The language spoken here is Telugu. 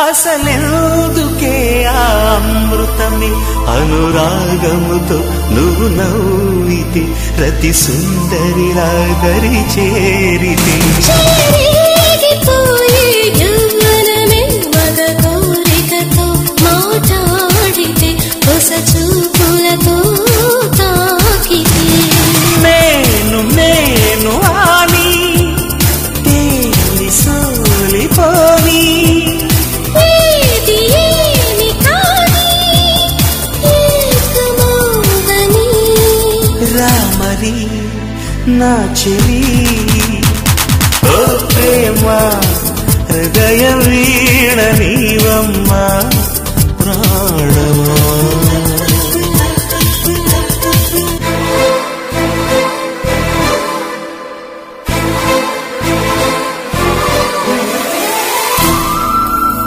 అసలెందుకే ఆ అమృతమే అనురాగముతో నువ్వు నవ్వితే రతి సుందరిలా దరి చేరితే కోరికతో మాట్లాడితే కొస చూపులతో తాకితే నేను నేను అని తేలి సోలిపోని రామరి నా చెలి ఓ ప్రేమ హృదయ వీణ నీవమ్మా.